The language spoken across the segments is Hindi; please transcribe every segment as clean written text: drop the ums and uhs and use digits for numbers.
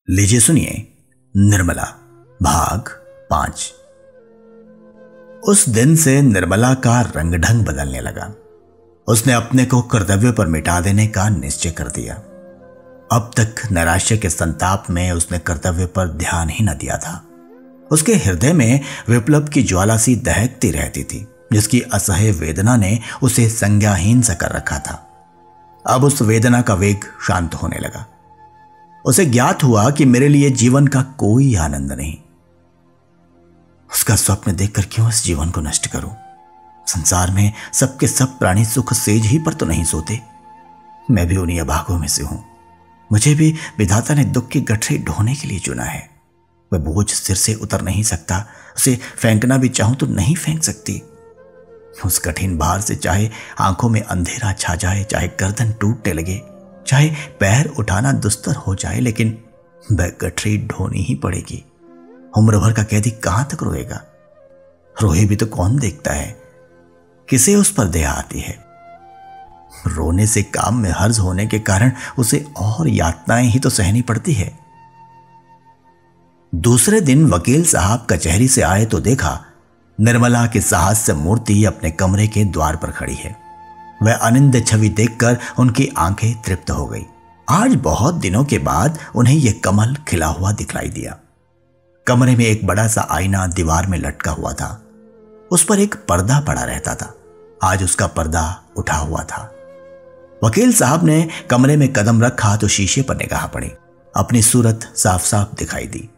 लीजिए सुनिए निर्मला भाग 5। उस दिन से निर्मला का रंग ढंग बदलने लगा। उसने अपने को कर्तव्य पर मिटा देने का निश्चय कर दिया। अब तक नैराश्य के संताप में उसने कर्तव्य पर ध्यान ही न दिया था। उसके हृदय में विप्लव की ज्वाला सी दहकती रहती थी, जिसकी असह्य वेदना ने उसे संज्ञाहीन सा कर रखा था। अब उस वेदना का वेग शांत होने लगा। उसे ज्ञात हुआ कि मेरे लिए जीवन का कोई आनंद नहीं। उसका स्वप्न देखकर क्यों इस जीवन को नष्ट करूं? संसार में सबके सब प्राणी सुख सेज ही पर तो नहीं सोते। मैं भी उन्हीं अभागों में से हूं। मुझे भी विधाता ने दुख की गठरी ढोने के लिए चुना है। वह बोझ सिर से उतर नहीं सकता। उसे फेंकना भी चाहूं तो नहीं फेंक सकती। उस कठिन भार से चाहे आंखों में अंधेरा छा जाए, चाहे गर्दन टूटने लगे, चाहे पैर उठाना दुस्तर हो जाए, लेकिन वह गठरी ढोनी ही पड़ेगी। उम्र भर का कैदी कहां तक रोएगा? रोए भी तो कौन देखता है? किसे उस पर दया आती है? रोने से काम में हर्ज होने के कारण उसे और यातनाएं ही तो सहनी पड़ती है। दूसरे दिन वकील साहब कचहरी से आए तो देखा निर्मला की साहस्य मूर्ति अपने कमरे के द्वार पर खड़ी है। वह अनिंद छवि देखकर उनकी आंखें तृप्त हो गई। आज बहुत दिनों के बाद उन्हें यह कमल खिला हुआ दिखलाई दिया। कमरे में एक बड़ा सा आईना दीवार में लटका हुआ था। उस पर एक पर्दा पड़ा रहता था। आज उसका पर्दा उठा हुआ था। वकील साहब ने कमरे में कदम रखा तो शीशे पर निगाह पड़ी। अपनी सूरत साफ साफ दिखाई दी।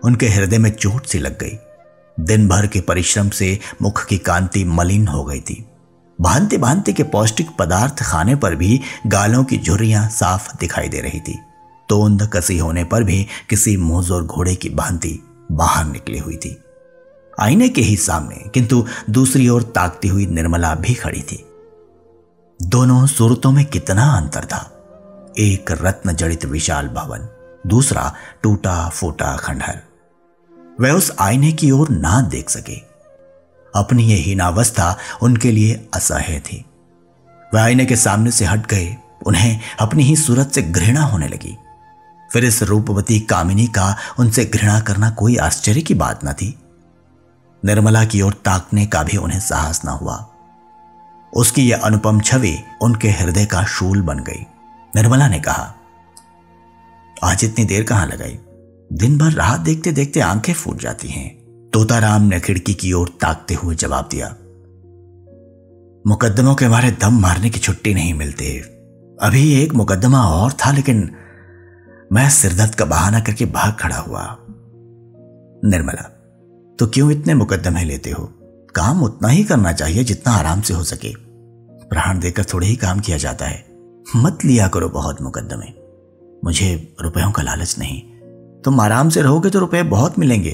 उनके हृदय में चोट सी लग गई। दिन भर के परिश्रम से मुख की कांति मलिन हो गई थी। भांति भांति के पौष्टिक पदार्थ खाने पर भी गालों की झुर्रियां साफ दिखाई दे रही थी। तोंद कसी होने पर भी किसी मुंहजोर घोड़े की भांति बाहर निकली हुई थी। आईने के ही सामने किंतु दूसरी ओर ताकती हुई निर्मला भी खड़ी थी। दोनों सूरतों में कितना अंतर था। एक रत्न जड़ित विशाल भवन, दूसरा टूटा फूटा खंडहर। वह उस आईने की ओर ना देख सके। अपनी यह हीनावस्था उनके लिए असह्य थी। वह आईने के सामने से हट गए। उन्हें अपनी ही सूरत से घृणा होने लगी। फिर इस रूपवती कामिनी का उनसे घृणा करना कोई आश्चर्य की बात न थी। निर्मला की ओर ताकने का भी उन्हें साहस न हुआ। उसकी यह अनुपम छवि उनके हृदय का शूल बन गई। निर्मला ने कहा, आज इतनी देर कहां लगाई? दिन भर राह देखते देखते आंखें फूट जाती हैं। तोताराम ने खिड़की की ओर ताकते हुए जवाब दिया, मुकद्दमों के मारे दम मारने की छुट्टी नहीं मिलती। अभी एक मुकद्दमा और था, लेकिन मैं सिरदर्द का बहाना करके भाग खड़ा हुआ। निर्मला, तो क्यों इतने मुकद्दमे लेते हो? काम उतना ही करना चाहिए जितना आराम से हो सके। प्राण देकर थोड़े ही काम किया जाता है। मत लिया करो बहुत मुकद्दमे। मुझे रुपयों का लालच नहीं। तुम आराम से रहोगे तो रुपए बहुत मिलेंगे।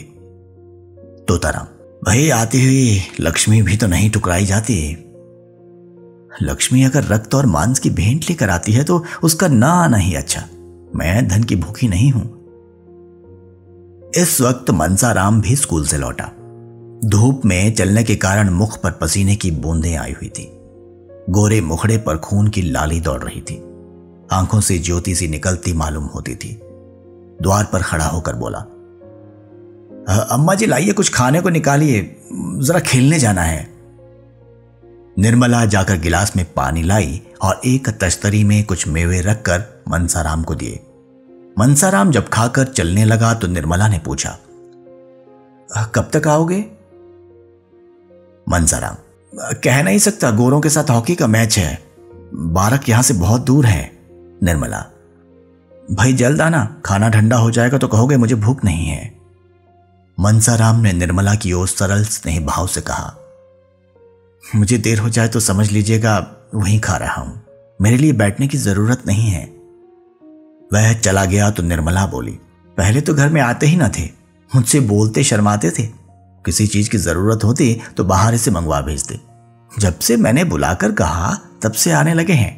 तोताराम, भाई आती हुई लक्ष्मी भी तो नहीं टुकराई जाती। लक्ष्मी अगर रक्त और मांस की भेंट लेकर आती है तो उसका ना आना ही अच्छा। मैं धन की भूखी नहीं हूं। इस वक्त मनसाराम भी स्कूल से लौटा। धूप में चलने के कारण मुख पर पसीने की बूंदें आई हुई थी। गोरे मुखड़े पर खून की लाली दौड़ रही थी। आंखों से ज्योति सी निकलती मालूम होती थी। द्वार पर खड़ा होकर बोला, अम्मा जी लाइए, कुछ खाने को निकालिए, जरा खेलने जाना है। निर्मला जाकर गिलास में पानी लाई और एक तश्तरी में कुछ मेवे रखकर मनसाराम को दिए। मनसाराम जब खाकर चलने लगा तो निर्मला ने पूछा, कब तक आओगे? मनसाराम, कह नहीं सकता, गोरों के साथ हॉकी का मैच है। बारक यहां से बहुत दूर है। निर्मला, भाई जल्द आना, खाना ठंडा हो जाएगा तो कहोगे मुझे भूख नहीं है। मनसाराम ने निर्मला की ओर सरल स्नेह भाव से कहा, मुझे देर हो जाए तो समझ लीजिएगा, वहीं खा रहा हूं। मेरे लिए बैठने की जरूरत नहीं है। वह चला गया तो निर्मला बोली, पहले तो घर में आते ही ना थे। मुझसे बोलते शर्माते थे। किसी चीज की जरूरत होती तो बाहर से मंगवा भेजते। जब से मैंने बुलाकर कहा तब से आने लगे हैं।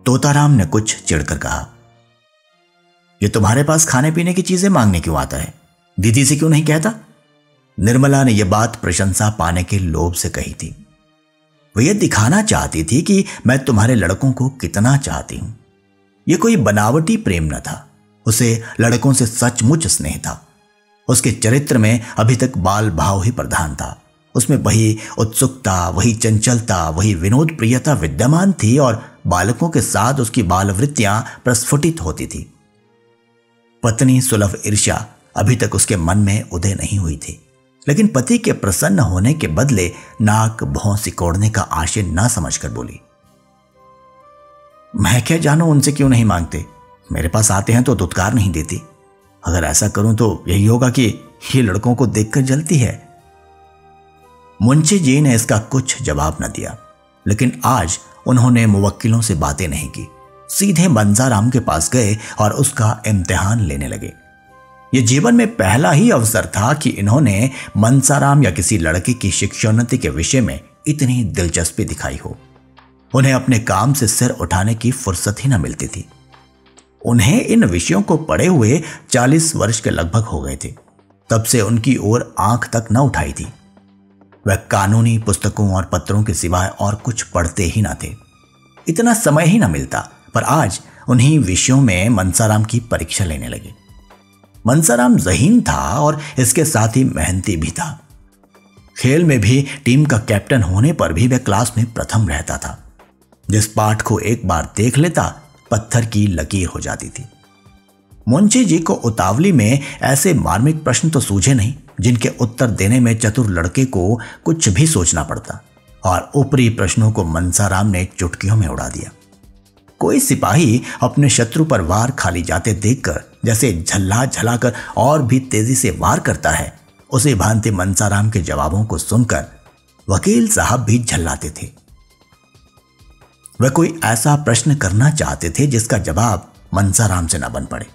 तोताराम ने कुछ चिढ़कर कहा, ये तुम्हारे पास खाने पीने की चीजें मांगने क्यों आता है? दीदी से क्यों नहीं कहता? निर्मला ने यह बात प्रशंसा पाने के लोभ से कही थी। वह यह दिखाना चाहती थी कि मैं तुम्हारे लड़कों को कितना चाहती हूं। यह कोई बनावटी प्रेम न था। उसे लड़कों से सचमुच स्नेह था। उसके चरित्र में अभी तक बाल भाव ही प्रधान था। उसमें वही उत्सुकता, वही चंचलता, वही विनोद प्रियता विद्यमान थी और बालकों के साथ उसकी बालवृत्तियां प्रस्फुटित होती थी। पत्नी सुलभ ईर्ष्या अभी तक उसके मन में उदय नहीं हुई थी, लेकिन पति के प्रसन्न होने के बदले नाक भौं सिकोड़ने का आशय न समझकर बोली, मैं क्या जानूं उनसे क्यों नहीं मांगते, मेरे पास आते हैं तो दुत्कार नहीं देती। अगर ऐसा करूं तो यही होगा कि ये लड़कों को देखकर जलती है। मुंशी जी ने इसका कुछ जवाब न दिया, लेकिन आज उन्होंने मुवक्किलों से बातें नहीं की। सीधे मंसाराम के पास गए और उसका इम्तिहान लेने लगे। ये जीवन में पहला ही अवसर था कि इन्होंने मंसाराम या किसी लड़के की शिक्षोन्नति के विषय में इतनी दिलचस्पी दिखाई हो। उन्हें अपने काम से सिर उठाने की फुर्सत ही न मिलती थी। उन्हें इन विषयों को पढ़े हुए 40 वर्ष के लगभग हो गए थे। तब से उनकी ओर आंख तक न उठाई थी। वह कानूनी पुस्तकों और पत्रों के सिवाय और कुछ पढ़ते ही न थे। इतना समय ही न मिलता, पर आज उन्हीं विषयों में मंसाराम की परीक्षा लेने लगे। मंसाराम ज़हीन था और इसके साथ ही मेहनती भी था। खेल में भी टीम का कैप्टन होने पर भी वह क्लास में प्रथम रहता था। जिस पाठ को एक बार देख लेता, पत्थर की लकीर हो जाती थी। मुंशी जी को उतावली में ऐसे मार्मिक प्रश्न तो सूझे नहीं जिनके उत्तर देने में चतुर लड़के को कुछ भी सोचना पड़ता, और ऊपरी प्रश्नों को मंसाराम ने चुटकियों में उड़ा दिया। कोई सिपाही अपने शत्रु पर वार खाली जाते देखकर जैसे झल्ला झलाकर और भी तेजी से वार करता है, उसी भांति मंसाराम के जवाबों को सुनकर वकील साहब भी झल्लाते थे। वह कोई ऐसा प्रश्न करना चाहते थे जिसका जवाब मंसाराम से न बन पड़े।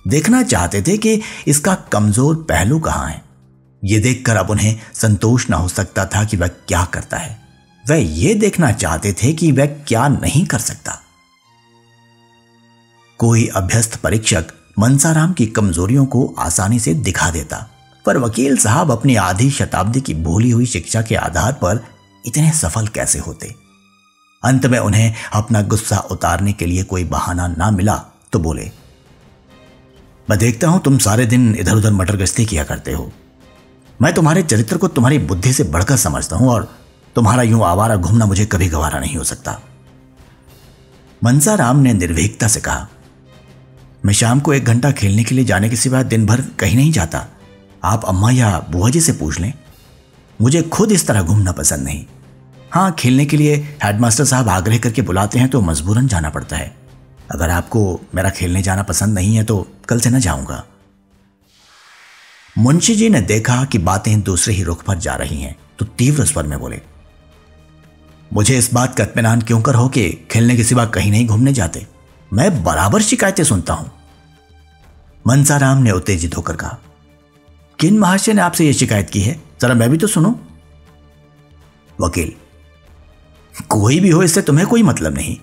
देखना चाहते थे कि इसका कमजोर पहलू कहां है। यह देखकर अब उन्हें संतोष न हो सकता था कि वह क्या करता है। वह यह देखना चाहते थे कि वह क्या नहीं कर सकता। कोई अभ्यस्त परीक्षक मंसाराम की कमजोरियों को आसानी से दिखा देता, पर वकील साहब अपनी आधी शताब्दी की भूली हुई शिक्षा के आधार पर इतने सफल कैसे होते। अंत में उन्हें अपना गुस्सा उतारने के लिए कोई बहाना ना मिला तो बोले, मैं देखता हूं तुम सारे दिन इधर उधर मटर गश्ती किया करते हो। मैं तुम्हारे चरित्र को तुम्हारी बुद्धि से बढ़कर समझता हूं और तुम्हारा यूं आवारा घूमना मुझे कभी गवारा नहीं हो सकता। मंसाराम ने निर्भीकता से कहा, मैं शाम को 1 घंटा खेलने के लिए जाने के सिवा दिन भर कहीं नहीं जाता। आप अम्मा या बुआ जी से पूछ लें। मुझे खुद इस तरह घूमना पसंद नहीं। हाँ, खेलने के लिए हेडमास्टर साहब आग्रह करके बुलाते हैं तो मजबूरन जाना पड़ता है। अगर आपको मेरा खेलने जाना पसंद नहीं है तो कल से न जाऊंगा। मुंशी जी ने देखा कि बातें दूसरे ही रुख पर जा रही हैं तो तीव्र स्वर में बोले, मुझे इस बात का इत्मीनान क्यों कर हो कि खेलने के सिवा कहीं नहीं घूमने जाते। मैं बराबर शिकायतें सुनता हूं। मंसाराम ने उत्तेजित होकर कहा, किन महाशय ने आपसे यह शिकायत की है, जरा मैं भी तो सुनूं। वकील, कोई भी हो इससे तुम्हें कोई मतलब नहीं।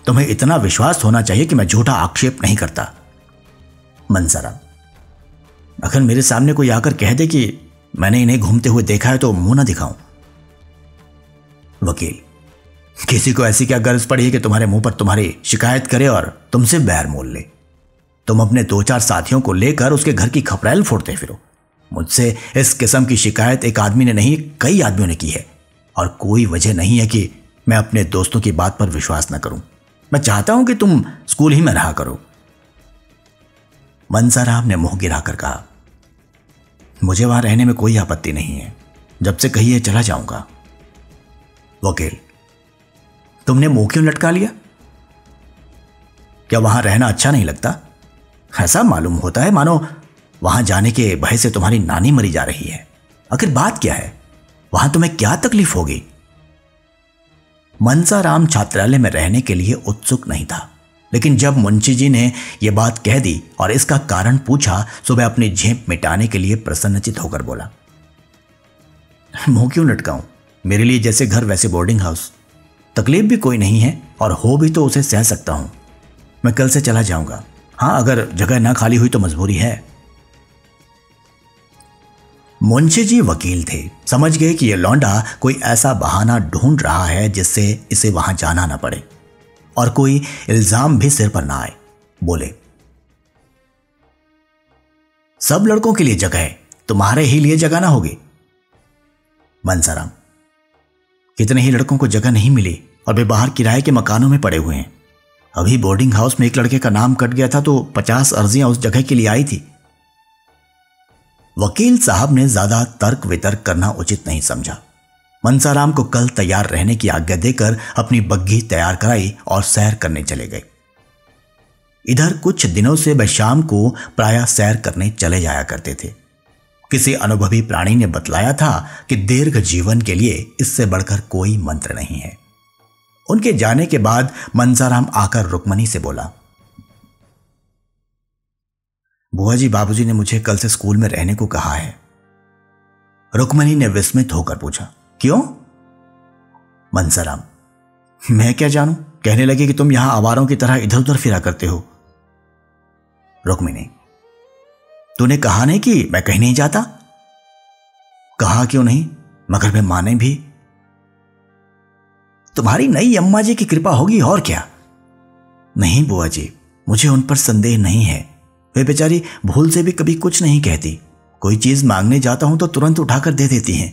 तुम्हें इतना विश्वास होना चाहिए कि मैं झूठा आक्षेप नहीं करता। मंसाराम, अगर मेरे सामने कोई आकर कह दे कि मैंने इन्हें घूमते हुए देखा है तो मुंह ना दिखाऊं। वकील, किसी को ऐसी क्या गर्ज पड़ी है कि तुम्हारे मुंह पर तुम्हारी शिकायत करे और तुमसे बैर मोल ले। तुम अपने 2-4 साथियों को लेकर उसके घर की खपरैल फोड़ते फिरो। मुझसे इस किस्म की शिकायत एक आदमी ने नहीं, कई आदमियों ने की है, और कोई वजह नहीं है कि मैं अपने दोस्तों की बात पर विश्वास न करूं। मैं चाहता हूं कि तुम स्कूल ही में रहा करो। मंसाराम ने मुंह गिराकर कहा, मुझे वहां रहने में कोई आपत्ति नहीं है। जब से कहिए चला जाऊंगा। वकील, तुमने मुंह क्यों लटका लिया? क्या वहां रहना अच्छा नहीं लगता? ऐसा मालूम होता है मानो वहां जाने के भय से तुम्हारी नानी मरी जा रही है। आखिर बात क्या है? वहां तुम्हें क्या तकलीफ होगी? मंसाराम छात्रालय में रहने के लिए उत्सुक नहीं था, लेकिन जब मुंशी जी ने यह बात कह दी और इसका कारण पूछा तो वह अपनी झेप मिटाने के लिए प्रसन्नचित होकर बोला, मुंह क्यों लटकाऊं? मेरे लिए जैसे घर वैसे बोर्डिंग हाउस। तकलीफ भी कोई नहीं है और हो भी तो उसे सह सकता हूं। मैं कल से चला जाऊंगा। हाँ, अगर जगह ना खाली हुई तो मजबूरी है। मुंशी जी वकील थे, समझ गए कि यह लौंडा कोई ऐसा बहाना ढूंढ रहा है जिससे इसे वहां जाना ना पड़े और कोई इल्जाम भी सिर पर ना आए। बोले, सब लड़कों के लिए जगह है, तुम्हारे ही लिए जगह ना होगी। मनसाराम, कितने ही लड़कों को जगह नहीं मिली और वे बाहर किराए के मकानों में पड़े हुए हैं। अभी बोर्डिंग हाउस में एक लड़के का नाम कट गया था तो 50 अर्जियां उस जगह के लिए आई थी। वकील साहब ने ज्यादा तर्क वितर्क करना उचित नहीं समझा। मनसाराम को कल तैयार रहने की आज्ञा देकर अपनी बग्घी तैयार कराई और सैर करने चले गए। इधर कुछ दिनों से वह शाम को प्रायः सैर करने चले जाया करते थे। किसी अनुभवी प्राणी ने बतलाया था कि दीर्घ जीवन के लिए इससे बढ़कर कोई मंत्र नहीं है। उनके जाने के बाद मनसाराम आकर रुक्मणी से बोला, बुआ जी, बाबूजी ने मुझे कल से स्कूल में रहने को कहा है। रुक्मणी ने विस्मित होकर पूछा, क्यों? मनसाराम, मैं क्या जानूं, कहने लगे कि तुम यहां आवारों की तरह इधर उधर फिरा करते हो। रुक्मिणी, तूने कहा नहीं कि मैं कहीं नहीं जाता? कहा क्यों नहीं, मगर मैं माने भी। तुम्हारी नई अम्मा जी की कृपा होगी और क्या। नहीं बुआ जी, मुझे उन पर संदेह नहीं है। वे बेचारी भूल से भी कभी कुछ नहीं कहती। कोई चीज मांगने जाता हूं तो तुरंत उठाकर दे देती हैं।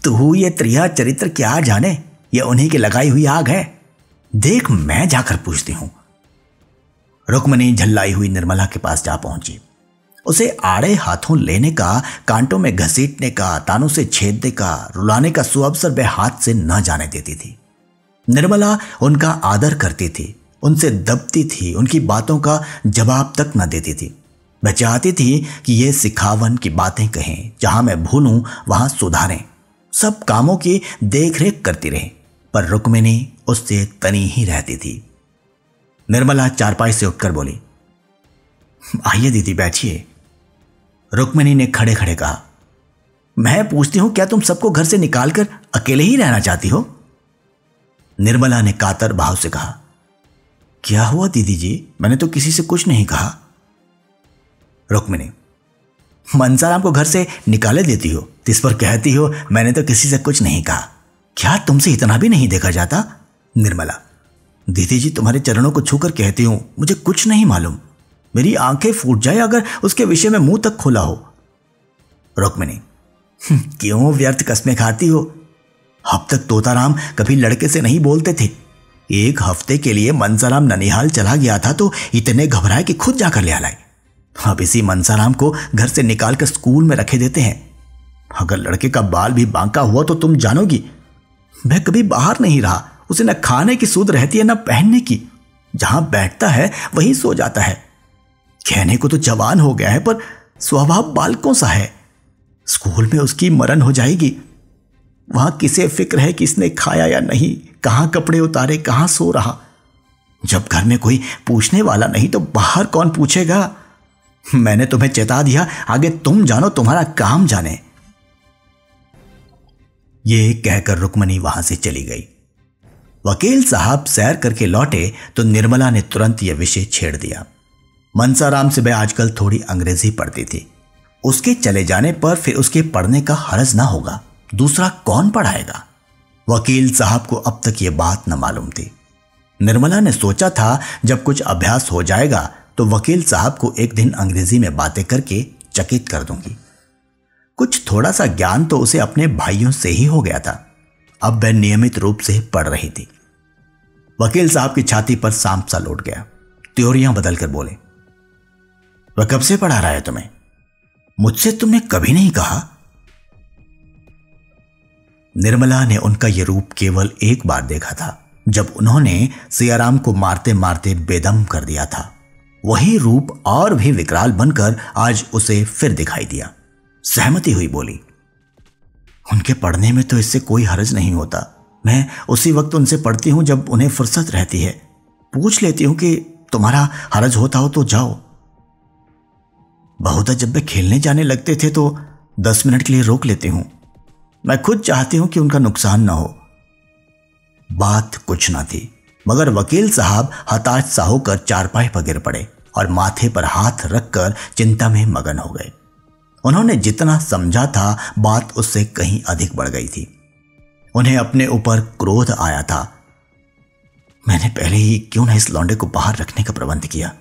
तू ये त्रिया चरित्र क्या जाने, ये उन्हीं की लगाई हुई आग है। देख, मैं जाकर पूछती हूं। रुक्मणी झल्लाई हुई निर्मला के पास जा पहुंची। उसे आड़े हाथों लेने का, कांटों में घसीटने का, तानों से छेदने का, रुलाने का सुअवसर वह हाथ से न जाने देती थी। निर्मला उनका आदर करती थी, उनसे दबती थी, उनकी बातों का जवाब तक न देती थी। वह चाहती थी कि ये सिखावन की बातें कहें, जहां मैं भूलूं वहां सुधारें, सब कामों की देखरेख करती रहे, पर रुक्मिणी उससे तनी ही रहती थी। निर्मला चारपाई से उठकर बोली, आइए दीदी बैठिए। रुक्मिणी ने खड़े खड़े कहा, मैं पूछती हूं क्या तुम सबको घर से निकालकर अकेले ही रहना चाहती हो? निर्मला ने कातर भाव से कहा, क्या हुआ दीदी जी, मैंने तो किसी से कुछ नहीं कहा। रुक्मिणी, मनसाराम को घर से निकाले देती हो, इस पर कहती हो मैंने तो किसी से कुछ नहीं कहा। क्या तुमसे इतना भी नहीं देखा जाता? निर्मला, दीदी जी, तुम्हारे चरणों को छूकर कहती हूं, मुझे कुछ नहीं मालूम। मेरी आंखें फूट जाए अगर उसके विषय में मुंह तक खुला हो। रुक्मिणी, क्यों व्यर्थ कस्में खाती हो? अब तक तोताराम कभी लड़के से नहीं बोलते थे। एक हफ्ते के लिए मनसाराम ननिहाल चला गया था तो इतने घबराए कि खुद जाकर ले लाए। अब इसी मनसाराम को घर से निकालकर स्कूल में रखे देते हैं। अगर लड़के का बाल भी बांका हुआ तो तुम जानोगी। वह कभी बाहर नहीं रहा, उसे न खाने की सूध रहती है न पहनने की। जहां बैठता है वहीं सो जाता है। कहने को तो जवान हो गया है पर स्वभाव बालकों सा है। स्कूल में उसकी मरण हो जाएगी। वहां किसे फिक्र है कि इसने खाया या नहीं, कहां कपड़े उतारे, कहां सो रहा। जब घर में कोई पूछने वाला नहीं तो बाहर कौन पूछेगा? मैंने तुम्हें चेता दिया, आगे तुम जानो, तुम्हारा काम जाने। ये कहकर रुक्मणी वहां से चली गई। वकील साहब सैर करके लौटे तो निर्मला ने तुरंत यह विषय छेड़ दिया। मनसाराम से वह आजकल थोड़ी अंग्रेजी पढ़ती थी। उसके चले जाने पर फिर उसके पढ़ने का हरज ना होगा, दूसरा कौन पढ़ाएगा? वकील साहब को अब तक यह बात न मालूम थी। निर्मला ने सोचा था जब कुछ अभ्यास हो जाएगा तो वकील साहब को एक दिन अंग्रेजी में बातें करके चकित कर दूंगी। कुछ थोड़ा सा ज्ञान तो उसे अपने भाइयों से ही हो गया था। अब वह नियमित रूप से पढ़ रही थी। वकील साहब की छाती पर सांप सा लौट गया। त्योरियां बदलकर बोले, वह कब से पढ़ा रहा है तुम्हें? मुझसे तुमने कभी नहीं कहा। निर्मला ने उनका यह रूप केवल एक बार देखा था, जब उन्होंने सियाराम को मारते मारते बेदम कर दिया था। वही रूप और भी विकराल बनकर आज उसे फिर दिखाई दिया। सहमति हुई, बोली, उनके पढ़ने में तो इससे कोई हर्ज नहीं होता। मैं उसी वक्त उनसे पढ़ती हूं जब उन्हें फुर्सत रहती है। पूछ लेती हूं कि तुम्हारा हर्ज होता हो तो जाओ। बहुधा जब वे खेलने जाने लगते थे तो 10 मिनट के लिए रोक लेती हूं। मैं खुद चाहती हूं कि उनका नुकसान ना हो। बात कुछ ना थी, मगर वकील साहब हताश सा होकर चारपाई पर गिर पड़े और माथे पर हाथ रखकर चिंता में मगन हो गए। उन्होंने जितना समझा था बात उससे कहीं अधिक बढ़ गई थी। उन्हें अपने ऊपर क्रोध आया था। मैंने पहले ही क्यों ना इस लौंडे को बाहर रखने का प्रबंध किया।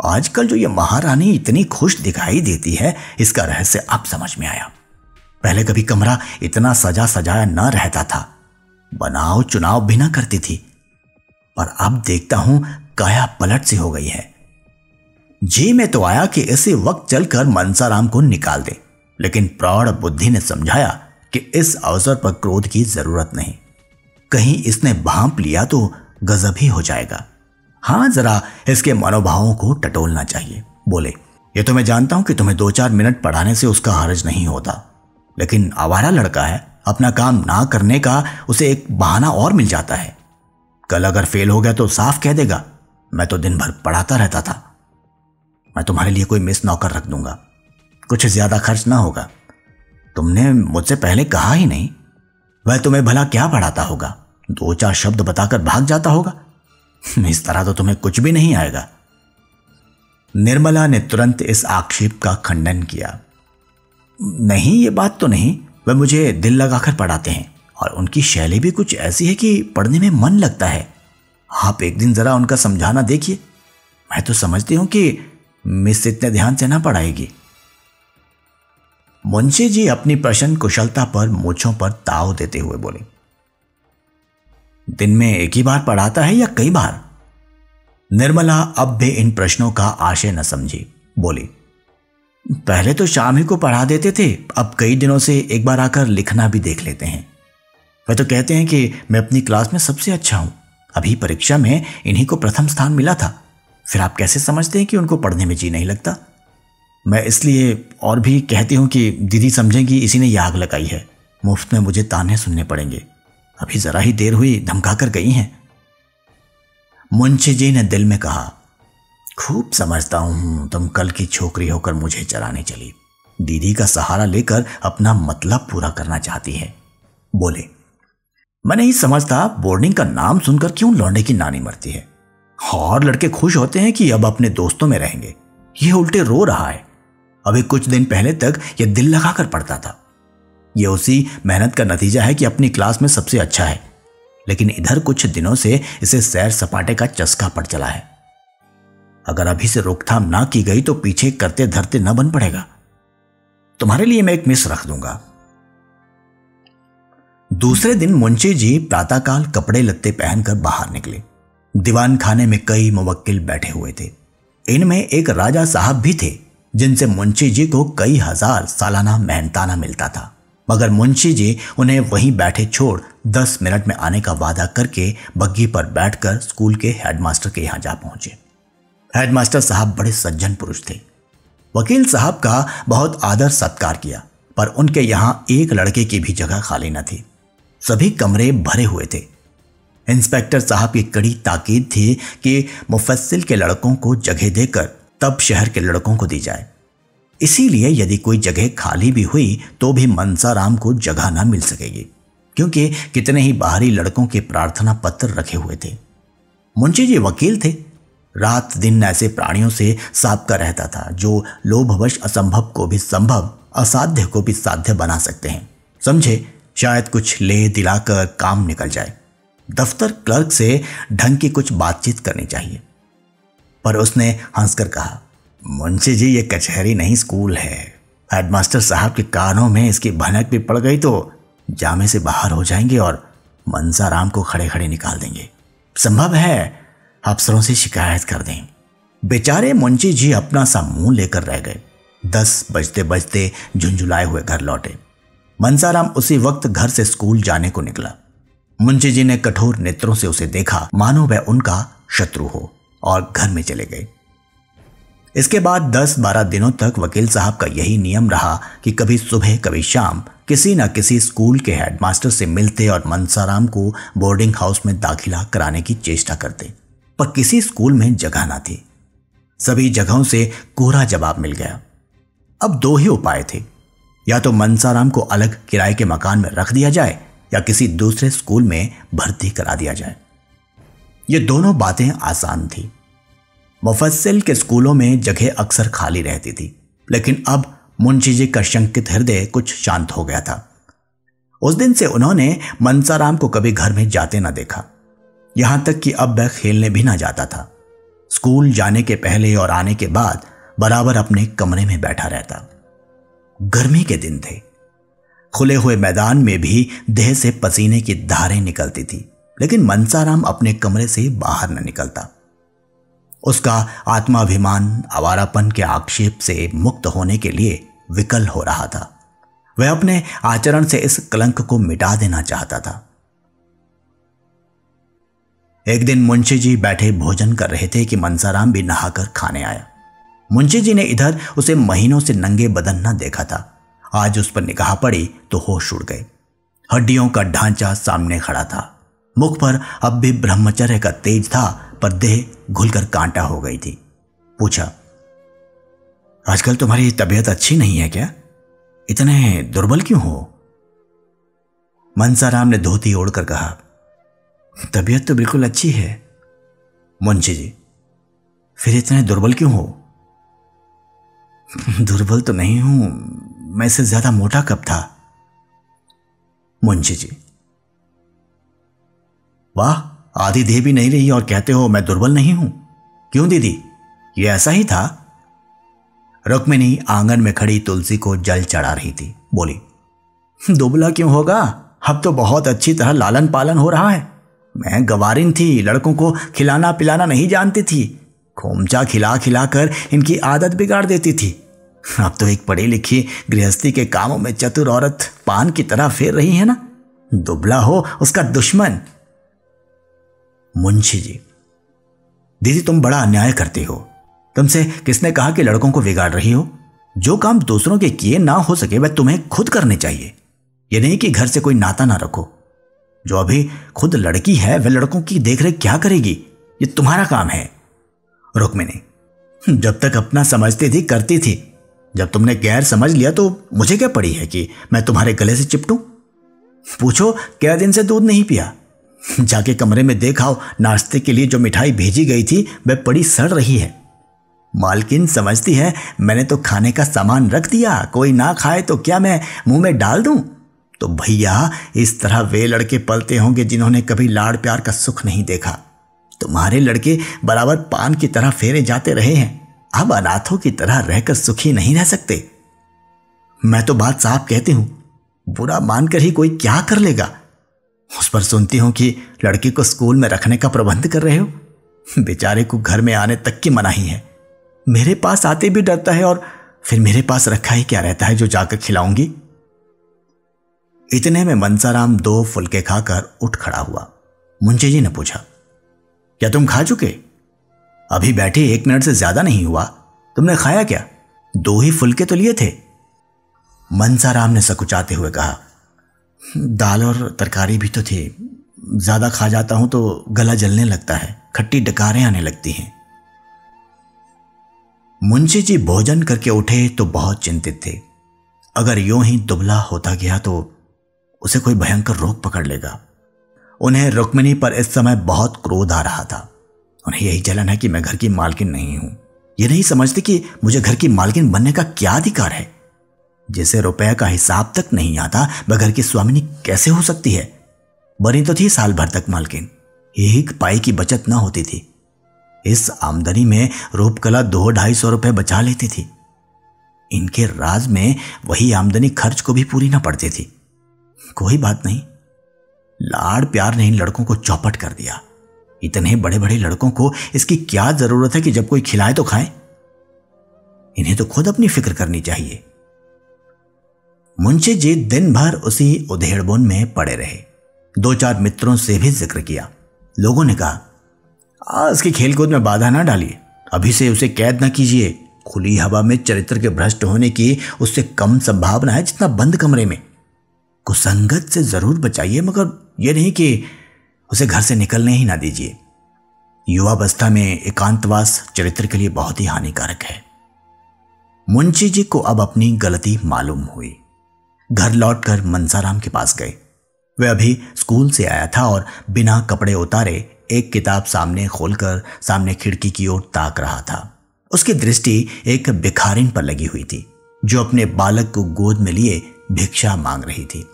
आजकल जो ये महारानी इतनी खुश दिखाई देती है, इसका रहस्य अब समझ में आया। पहले कभी कमरा इतना सजा सजाया न रहता था, बनाव चुनाव भी न करती थी, और अब देखता हूं काया पलट सी हो गई है। जी में तो आया कि इसी वक्त चलकर मनसाराम को निकाल दे, लेकिन प्रौढ़ बुद्धि ने समझाया कि इस अवसर पर क्रोध की जरूरत नहीं, कहीं इसने भांप लिया तो गजब ही हो जाएगा। हाँ, जरा इसके मनोभावों को टटोलना चाहिए। बोले, ये तो मैं जानता हूं कि तुम्हें 2-4 मिनट पढ़ाने से उसका हर्ज नहीं होता, लेकिन आवारा लड़का है, अपना काम ना करने का उसे एक बहाना और मिल जाता है। कल अगर फेल हो गया तो साफ कह देगा, मैं तो दिन भर पढ़ाता रहता था। मैं तुम्हारे लिए कोई मिस नौकर रख दूंगा, कुछ ज्यादा खर्च ना होगा। तुमने मुझसे पहले कहा ही नहीं। वह तुम्हें भला क्या पढ़ाता होगा, 2-4 शब्द बताकर भाग जाता होगा। इस तरह तो तुम्हें कुछ भी नहीं आएगा। निर्मला ने तुरंत इस आक्षेप का खंडन किया। नहीं, ये बात तो नहीं, वह मुझे दिल लगाकर पढ़ाते हैं और उनकी शैली भी कुछ ऐसी है कि पढ़ने में मन लगता है। आप एक दिन जरा उनका समझाना देखिए। मैं तो समझती हूं कि मिस इतने ध्यान से ना पढ़ाएगी। मुंशी जी अपनी प्रश्न कुशलता पर मूंछों पर ताव देते हुए बोले, दिन में एक ही बार पढ़ाता है या कई बार? निर्मला अब भी इन प्रश्नों का आशय न समझी, बोली, पहले तो शाम ही को पढ़ा देते थे, अब कई दिनों से एक बार आकर लिखना भी देख लेते हैं। वह तो कहते हैं कि मैं अपनी क्लास में सबसे अच्छा हूं, अभी परीक्षा में इन्हीं को प्रथम स्थान मिला था। फिर आप कैसे समझते हैं कि उनको पढ़ने में जी नहीं लगता? मैं इसलिए और भी कहती हूं कि दीदी समझेंगी इसी ने यह आग लगाई है, मुफ्त में मुझे ताने सुनने पड़ेंगे। अभी जरा ही देर हुई धमका कर गई हैं। मुंशी जी ने दिल में कहा, खूब समझता हूं तुम कल की छोकरी होकर मुझे चराने चली, दीदी का सहारा लेकर अपना मतलब पूरा करना चाहती है। बोले, मैं नहीं समझता बोर्डिंग का नाम सुनकर क्यों लौंडे की नानी मरती है। और लड़के खुश होते हैं कि अब अपने दोस्तों में रहेंगे, ये उल्टे रो रहा है। अभी कुछ दिन पहले तक ये दिल लगाकर पढ़ता था। ये उसी मेहनत का नतीजा है कि अपनी क्लास में सबसे अच्छा है, लेकिन इधर कुछ दिनों से इसे सैर सपाटे का चस्का पड़ चला है। अगर अभी से रोकथाम ना की गई तो पीछे करते धरते न बन पड़ेगा। तुम्हारे लिए मैं एक मिस रख दूंगा। दूसरे दिन मुंशी जी प्रातःकाल कपड़े लत्ते पहनकर बाहर निकले। दीवान खाने में कई मुवक्किल बैठे हुए थे। इनमें एक राजा साहब भी थे, जिनसे मुंशी जी को कई हजार सालाना मेहनताना मिलता था, मगर मुंशी जी उन्हें वहीं बैठे छोड़ 10 मिनट में आने का वादा करके बग्गी पर बैठकर स्कूल के हेडमास्टर के यहां जा पहुंचे। हेडमास्टर साहब बड़े सज्जन पुरुष थे। वकील साहब का बहुत आदर सत्कार किया, पर उनके यहां एक लड़के की भी जगह खाली न थी। सभी कमरे भरे हुए थे। इंस्पेक्टर साहब की कड़ी ताकीद थी कि मुफस्सिल के लड़कों को जगह देकर तब शहर के लड़कों को दी जाए। इसीलिए यदि कोई जगह खाली भी हुई तो भी मनसाराम को जगह ना मिल सकेगी, क्योंकि कितने ही बाहरी लड़कों के प्रार्थना पत्र रखे हुए थे। मुंशी जी वकील थे। रात दिन ऐसे प्राणियों से साबका रहता था जो लोभवश असंभव को भी संभव, असाध्य को भी साध्य बना सकते हैं। समझे, शायद कुछ ले दिलाकर काम निकल जाए। दफ्तर क्लर्क से ढंग की कुछ बातचीत करनी चाहिए। पर उसने हंसकर कहा, मुंशी जी ये कचहरी नहीं स्कूल है। हेडमास्टर साहब के कानों में इसकी भनक भी पड़ गई तो जामे से बाहर हो जाएंगे और मनसाराम को खड़े खड़े निकाल देंगे। संभव है अफसरों से शिकायत कर दें। बेचारे मुंशी जी अपना सा मुंह लेकर रह गए। 10 बजते बजते झुंझुलाए हुए घर लौटे। मनसाराम उसी वक्त घर से स्कूल जाने को निकला। मुंशी जी ने कठोर नेत्रों से उसे देखा, मानो वह उनका शत्रु हो, और घर में चले गए। इसके बाद 10-12 दिनों तक वकील साहब का यही नियम रहा कि कभी सुबह कभी शाम किसी न किसी स्कूल के हेडमास्टर से मिलते और मनसाराम को बोर्डिंग हाउस में दाखिला कराने की चेष्टा करते, पर किसी स्कूल में जगह ना थी। सभी जगहों से कोरा जवाब मिल गया। अब 2 ही उपाय थे, या तो मनसाराम को अलग किराए के मकान में रख दिया जाए या किसी दूसरे स्कूल में भर्ती करा दिया जाए। ये दोनों बातें आसान थी। मुफस्सिल के स्कूलों में जगह अक्सर खाली रहती थी, लेकिन अब मुंशी जी का शंकित हृदय कुछ शांत हो गया था। उस दिन से उन्होंने मनसाराम को कभी घर में जाते न देखा, यहां तक कि अब वह खेलने भी ना जाता था। स्कूल जाने के पहले और आने के बाद बराबर अपने कमरे में बैठा रहता। गर्मी के दिन थे। खुले हुए मैदान में भी देह से पसीने की धारें निकलती थी, लेकिन मनसाराम अपने कमरे से बाहर न निकलता। उसका आत्माभिमान आवारापन के आक्षेप से मुक्त होने के लिए विकल हो रहा था। वह अपने आचरण से इस कलंक को मिटा देना चाहता था। एक दिन मुंशी जी बैठे भोजन कर रहे थे कि मनसाराम भी नहाकर खाने आया। मुंशी जी ने इधर उसे महीनों से नंगे बदन न देखा था। आज उस पर निगाह पड़ी तो होश उड़ गए। हड्डियों का ढांचा सामने खड़ा था। मुख पर अब भी ब्रह्मचर्य का तेज था, पर देह घुलकर कांटा हो गई थी। पूछा, आजकल तुम्हारी तबीयत अच्छी नहीं है क्या? इतने दुर्बल क्यों हो? मनसाराम ने धोती ओढ़कर कहा, तबीयत तो बिल्कुल अच्छी है। मुंशी जी, फिर इतने दुर्बल क्यों हो? दुर्बल तो नहीं हूं, मैं इससे ज्यादा मोटा कब था। मुंशी जी, वाह, आधी देह भी नहीं रही और कहते हो मैं दुर्बल नहीं हूं। क्यों दीदी, ये ऐसा ही था? रुक्मिणी आंगन में खड़ी तुलसी को जल चढ़ा रही थी। बोली, दुबला क्यों होगा, अब तो बहुत अच्छी तरह लालन पालन हो रहा है। मैं गवारिन थी, लड़कों को खिलाना पिलाना नहीं जानती थी। खोमचा खिला खिला कर इनकी आदत बिगाड़ देती थी। अब तो एक पढ़ी लिखी गृहस्थी के कामों में चतुर औरत पान की तरह फेर रही है ना। दुबला हो उसका दुश्मन। मुंशी जी, दीदी तुम बड़ा अन्याय करती हो। तुमसे किसने कहा कि लड़कों को बिगाड़ रही हो? जो काम दूसरों के किए ना हो सके वह तुम्हें खुद करने चाहिए। यह नहीं कि घर से कोई नाता ना रखो। जो अभी खुद लड़की है वह लड़कों की देखरेख क्या करेगी? ये तुम्हारा काम है। रुक्मिणी, जब तक अपना समझती थी करती थी, जब तुमने गैर समझ लिया तो मुझे क्या पड़ी है कि मैं तुम्हारे गले से चिपटूं? पूछो क्या दिन से दूध नहीं पिया। जाके कमरे में देखाओ, नाश्ते के लिए जो मिठाई भेजी गई थी वह पड़ी सड़ रही है। मालकिन समझती है मैंने तो खाने का सामान रख दिया, कोई ना खाए तो क्या मैं मुंह में डाल दूं? तो भैया, इस तरह वे लड़के पलते होंगे जिन्होंने कभी लाड़ प्यार का सुख नहीं देखा। तुम्हारे लड़के बराबर पान की तरह फेरे जाते रहे हैं, अब अनाथों की तरह रहकर सुखी नहीं रह सकते। मैं तो बात साफ कहती हूं, बुरा मानकर ही कोई क्या कर लेगा। उस पर सुनती हूं कि लड़के को स्कूल में रखने का प्रबंध कर रहे हो। बेचारे को घर में आने तक की मनाही है। मेरे पास आते भी डरता है, और फिर मेरे पास रखा ही क्या रहता है जो जाकर खिलाऊंगी। इतने में मनसाराम 2 फुलके खाकर उठ खड़ा हुआ। मुंशी जी ने पूछा, क्या तुम खा चुके? अभी बैठे 1 मिनट से ज्यादा नहीं हुआ, तुमने खाया क्या? 2 ही फुलके तो लिए थे। मनसाराम ने सकुचाते हुए कहा, दाल और तरकारी भी तो थी। ज्यादा खा जाता हूं तो गला जलने लगता है, खट्टी डकारें आने लगती हैं। मुंशी जी भोजन करके उठे तो बहुत चिंतित थे। अगर यूं ही दुबला होता गया तो उसे कोई भयंकर रोग पकड़ लेगा। उन्हें रुक्मिणी पर इस समय बहुत क्रोध आ रहा था। उन्हें यही जलन है कि मैं घर की मालकिन नहीं हूं। ये नहीं समझती कि मुझे घर की मालकिन बनने का क्या अधिकार है। जिसे रुपए का हिसाब तक नहीं आता वह घर की स्वामिनी कैसे हो सकती है? बनी तो थी साल भर तक मालकिन, 1 पाई की बचत न होती थी। इस आमदनी में रूपकला 200-250 रुपए बचा लेती थी। इनके राज में वही आमदनी खर्च को भी पूरी न पड़ती थी। कोई बात नहीं, लाड़ प्यार ने इन लड़कों को चौपट कर दिया। इतने बड़े बड़े लड़कों को इसकी क्या जरूरत है कि जब कोई खिलाए तो खाए? इन्हें तो खुद अपनी फिक्र करनी चाहिए। मुंशी जी दिन भर उसी उधेड़बुन में पड़े रहे। 2-4 मित्रों से भी जिक्र किया। लोगों ने कहा, इसकी खेलकूद में बाधा ना डालिए, अभी से उसे कैद ना कीजिए। खुली हवा में चरित्र के भ्रष्ट होने की उससे कम संभावना है जितना बंद कमरे में। कुसंगत से जरूर बचाइए, मगर यह नहीं कि उसे घर से निकलने ही ना दीजिए। युवावस्था में एकांतवास चरित्र के लिए बहुत ही हानिकारक है। मुंशी जी को अब अपनी गलती मालूम हुई। घर लौटकर मनसाराम के पास गए। वह अभी स्कूल से आया था और बिना कपड़े उतारे एक किताब सामने खोलकर सामने खिड़की की ओर ताक रहा था। उसकी दृष्टि एक भिखारिन पर लगी हुई थी जो अपने बालक को गोद में लिए भिक्षा मांग रही थी।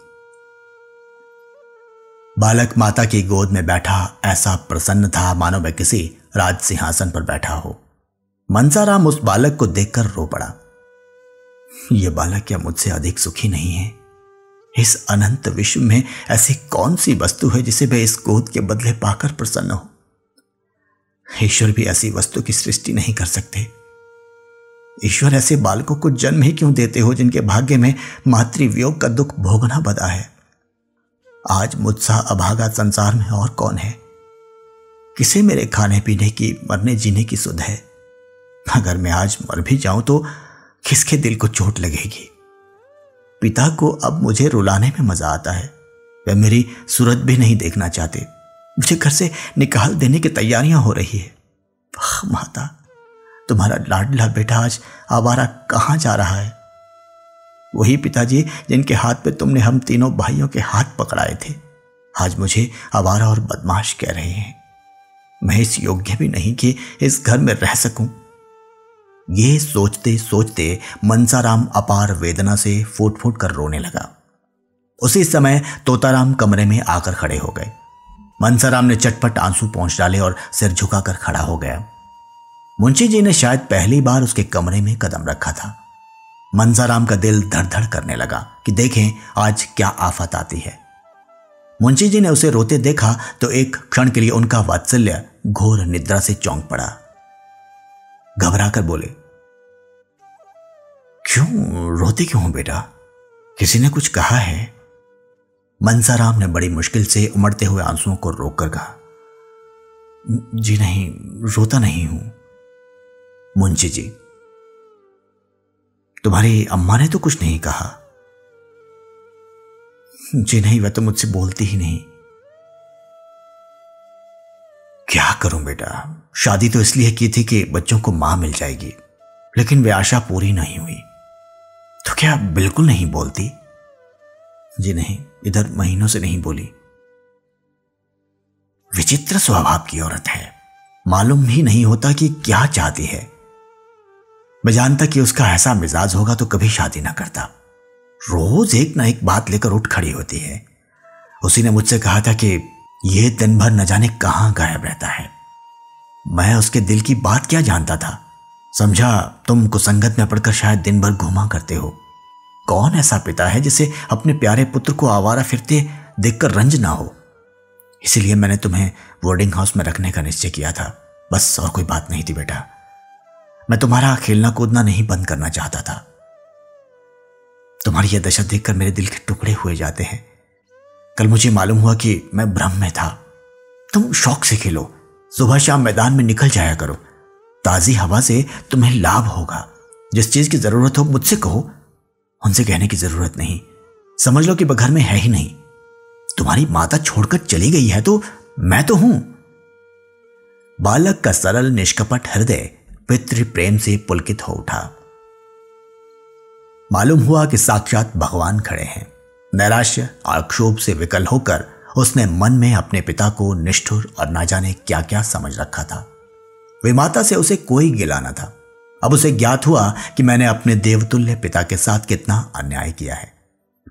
बालक माता की गोद में बैठा ऐसा प्रसन्न था मानो वह किसी राज सिंहासन पर बैठा हो। मनसाराम उस बालक को देखकर रो पड़ा। यह बालक क्या मुझसे अधिक सुखी नहीं है? इस अनंत विश्व में ऐसी कौन सी वस्तु है जिसे वे इस गोद के बदले पाकर प्रसन्न हो? ईश्वर भी ऐसी वस्तु की सृष्टि नहीं कर सकते। ईश्वर ऐसे बालकों को जन्म ही क्यों देते हो जिनके भाग्य में मातृवियोग का दुख भोगना बदा है? आज मुझसा अभागा संसार में और कौन है? किसे मेरे खाने पीने की, मरने जीने की सुध है? अगर मैं आज मर भी जाऊं तो किसके दिल को चोट लगेगी? पिता को अब मुझे रुलाने में मजा आता है। वे मेरी सूरत भी नहीं देखना चाहते। मुझे घर से निकाल देने की तैयारियां हो रही है। माता, तुम्हारा लाडला बेटा आज आवारा कहां जा रहा है? वही पिताजी जिनके हाथ पे तुमने हम तीनों भाइयों के हाथ पकड़ाए थे, आज मुझे आवारा और बदमाश कह रहे हैं। मैं इस योग्य भी नहीं कि इस घर में रह सकूं। ये सोचते सोचते मनसाराम अपार वेदना से फूट फूट कर रोने लगा। उसी समय तोताराम कमरे में आकर खड़े हो गए। मनसाराम ने चटपट आंसू पोंछ डाले और सिर झुकाकर खड़ा हो गया। मुंशी जी ने शायद पहली बार उसके कमरे में कदम रखा था। मनसाराम का दिल धड़ धड़ करने लगा कि देखें आज क्या आफत आती है। मुंशी जी ने उसे रोते देखा तो एक क्षण के लिए उनका वात्सल्य घोर निद्रा से चौंक पड़ा। घबरा कर बोले, क्यों रोते क्यों हो बेटा? किसी ने कुछ कहा है? मनसाराम ने बड़ी मुश्किल से उमड़ते हुए आंसुओं को रोककर कहा, जी नहीं, रोता नहीं हूं। मुंशी जी, तुम्हारी अम्मा ने तो कुछ नहीं कहा? जी नहीं, वह तो मुझसे बोलती ही नहीं। क्या करूं बेटा, शादी तो इसलिए की थी कि बच्चों को मां मिल जाएगी, लेकिन वे आशा पूरी नहीं हुई। तो क्या बिल्कुल नहीं बोलती? जी नहीं, इधर महीनों से नहीं बोली। विचित्र स्वभाव की औरत है, मालूम ही नहीं होता कि क्या चाहती है। मैं जानता कि उसका ऐसा मिजाज होगा तो कभी शादी ना करता। रोज एक ना एक बात लेकर उठ खड़ी होती है। उसी ने मुझसे कहा था कि यह दिन भर न जाने कहां गायब रहता है। मैं उसके दिल की बात क्या जानता था? समझा तुम कुसंगत में पड़कर शायद दिन भर घूमा करते हो। कौन ऐसा पिता है जिसे अपने प्यारे पुत्र को आवारा फिरते देखकर रंज ना हो? इसीलिए मैंने तुम्हें बोर्डिंग हाउस में रखने का निश्चय किया था, बस और कोई बात नहीं थी बेटा। मैं तुम्हारा खेलना कूदना नहीं बंद करना चाहता था। तुम्हारी यह दशा देखकर मेरे दिल के टुकड़े हुए जाते हैं। कल मुझे मालूम हुआ कि मैं भ्रम में था। तुम शौक से खेलो, सुबह शाम मैदान में निकल जाया करो। ताजी हवा से तुम्हें लाभ होगा। जिस चीज की जरूरत हो मुझसे कहो, उनसे कहने की जरूरत नहीं। समझ लो कि वह घर में है ही नहीं। तुम्हारी माता छोड़कर चली गई है तो मैं तो हूं। बालक का सरल निष्कपट हृदय पितृ प्रेम से पुलकित हो उठा। मालूम हुआ कि साक्षात भगवान खड़े हैं। नैराश्य और क्षोभ से विकल होकर उसने मन में अपने पिता को निष्ठुर और ना जाने क्या क्या समझ रखा था। वे माता से उसे कोई गिला न था। अब उसे ज्ञात हुआ कि मैंने अपने देवतुल्य पिता के साथ कितना अन्याय किया है।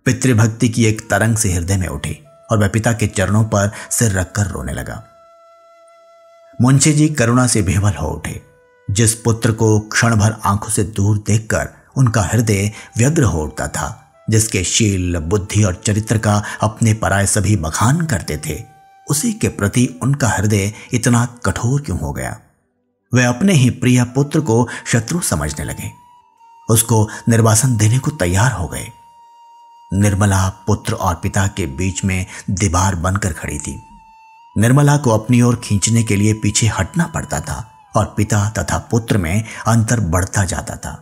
पितृभक्ति की एक तरंग से हृदय में उठी और वह पिता के चरणों पर सिर रखकर रोने लगा। मुंशी जी करुणा से विह्वल हो उठे। जिस पुत्र को क्षण भर आंखों से दूर देखकर उनका हृदय व्यग्र हो उठता था, जिसके शील, बुद्धि और चरित्र का अपने पराये सभी बखान करते थे, उसी के प्रति उनका हृदय इतना कठोर क्यों हो गया? वे अपने ही प्रिय पुत्र को शत्रु समझने लगे। उसको निर्वासन देने को तैयार हो गए। निर्मला पुत्र और पिता के बीच में दीवार बनकर खड़ी थी। निर्मला को अपनी ओर खींचने के लिए पीछे हटना पड़ता था और पिता तथा पुत्र में अंतर बढ़ता जाता था।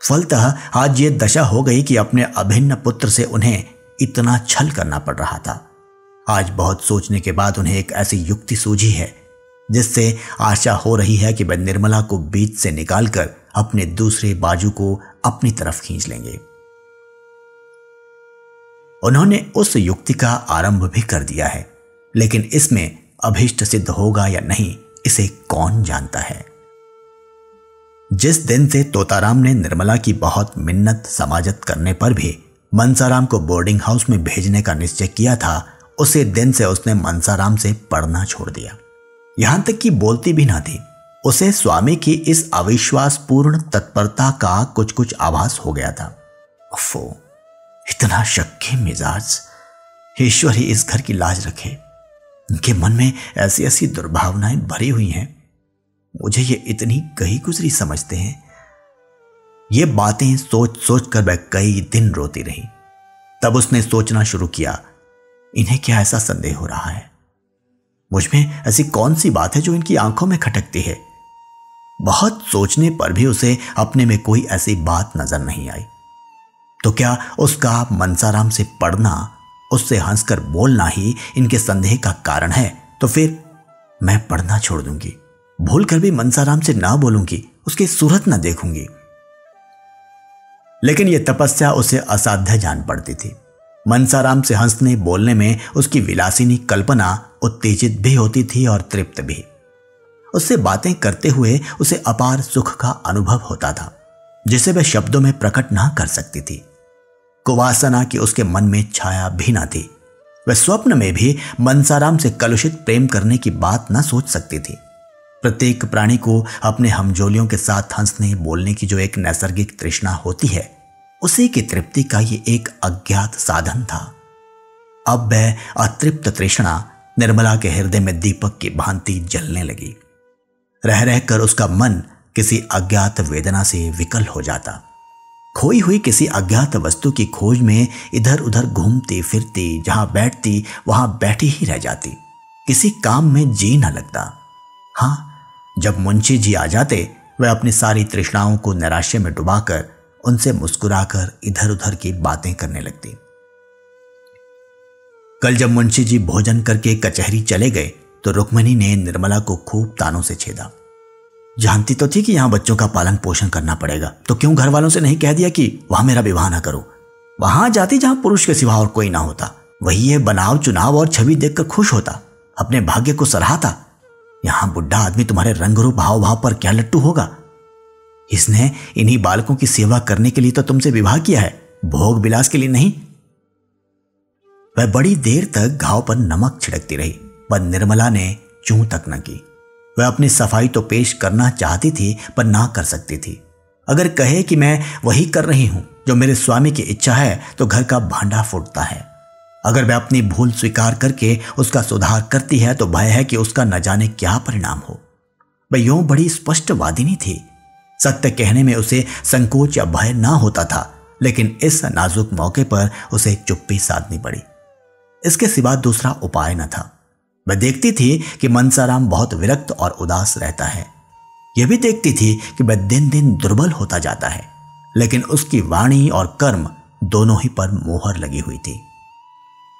फलतः आज ये दशा हो गई कि अपने अभिन्न पुत्र से उन्हें इतना छल करना पड़ रहा था। आज बहुत सोचने के बाद उन्हें एक ऐसी युक्ति सूझी है जिससे आशा हो रही है कि वह निर्मला को बीच से निकालकर अपने दूसरे बाजू को अपनी तरफ खींच लेंगे। उन्होंने उस युक्ति का आरंभ भी कर दिया है, लेकिन इसमें अभीष्ट सिद्ध होगा या नहीं, इसे कौन जानता है। जिस दिन से तोताराम ने निर्मला की बहुत मिन्नत समाजत करने पर भी मनसाराम को बोर्डिंग हाउस में भेजने का निश्चय किया था, उसी दिन से उसने मनसाराम से पढ़ना छोड़ दिया। यहां तक कि बोलती भी ना थी। उसे स्वामी की इस अविश्वासपूर्ण तत्परता का कुछ कुछ आभास हो गया था। उफ़ो, इतना शक्की मिजाज, ईश्वर ही इस घर की लाज रखे। उनके मन में ऐसी ऐसी दुर्भावनाएं भरी हुई हैं, मुझे ये इतनी गई गुजरी समझते हैं। ये बातें सोच सोच कर वह कई दिन रोती रही। तब उसने सोचना शुरू किया, इन्हें क्या ऐसा संदेह हो रहा है? मुझ में ऐसी कौन सी बात है जो इनकी आंखों में खटकती है? बहुत सोचने पर भी उसे अपने में कोई ऐसी बात नजर नहीं आई। तो क्या उसका मनसाराम से पढ़ना, उससे हंसकर बोलना ही इनके संदेह का कारण है? तो फिर मैं पढ़ना छोड़ दूंगी, भूल कर भी मनसाराम से ना बोलूंगी, उसकी सूरत ना देखूंगी। लेकिन यह तपस्या उसे असाध्य जान पड़ती थी। मनसाराम से हंसने बोलने में उसकी विलासिनी कल्पना उत्तेजित भी होती थी और तृप्त भी। उससे बातें करते हुए उसे अपार सुख का अनुभव होता था, जिसे वह शब्दों में प्रकट ना कर सकती थी। कुवासना की उसके मन में छाया भी ना थी। वह स्वप्न में भी मनसाराम से कलुषित प्रेम करने की बात ना सोच सकती थी। प्रत्येक प्राणी को अपने हमजोलियों के साथ हंसने बोलने की जो एक नैसर्गिक तृष्णा होती है, उसी की तृप्ति का ये एक अज्ञात साधन था। अब वह अतृप्त तृष्णा निर्मला के हृदय में दीपक की भांति जलने लगी। रह रहकर उसका मन किसी अज्ञात वेदना से विकल हो जाता। खोई हुई किसी अज्ञात वस्तु की खोज में इधर उधर घूमती फिरती, जहां बैठती वहां बैठी ही रह जाती। किसी काम में जी न लगता। हां, जब मुंशी जी आ जाते, वह अपनी सारी तृष्णाओं को निराशे में डुबाकर उनसे मुस्कुराकर इधर उधर की बातें करने लगती। कल जब मुंशी जी भोजन करके कचहरी चले गए तो रुक्मिणी ने निर्मला को खूब तानों से छेदा। जानती तो थी कि यहां बच्चों का पालन पोषण करना पड़ेगा, तो क्यों घर वालों से नहीं कह दिया कि वहां मेरा विवाह ना करो? वहां जाती जहां पुरुष के सिवा और कोई ना होता। वही ये बनाव चुनाव और छवि देखकर खुश होता, अपने भाग्य को सराहता। यहां बुढ़ा आदमी तुम्हारे रंग रूप हाव भाव पर क्या लट्टू होगा? इसने इन्हीं बालकों की सेवा करने के लिए तो तुमसे विवाह किया है, भोग विलास के लिए नहीं। वह बड़ी देर तक घाव पर नमक छिड़कती रही, पर निर्मला ने चूं तक न की। वह अपनी सफाई तो पेश करना चाहती थी, पर ना कर सकती थी। अगर कहे कि मैं वही कर रही हूं जो मेरे स्वामी की इच्छा है, तो घर का भांडा फूटता है। अगर वह अपनी भूल स्वीकार करके उसका सुधार करती है, तो भय है कि उसका न जाने क्या परिणाम हो। वह यूं बड़ी स्पष्टवादिनी थी। सत्य कहने में उसे संकोच या भय ना होता था, लेकिन इस नाजुक मौके पर उसे चुप्पी साधनी पड़ी। इसके सिवा दूसरा उपाय न था। वह देखती थी कि मनसाराम बहुत विरक्त और उदास रहता है। यह भी देखती थी कि वह दिन दिन दुर्बल होता जाता है, लेकिन उसकी वाणी और कर्म दोनों ही पर मोहर लगी हुई थी।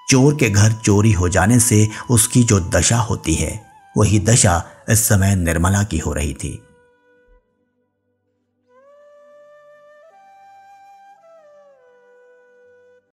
चोर के घर चोरी हो जाने से उसकी जो दशा होती है, वही दशा इस समय निर्मला की हो रही थी।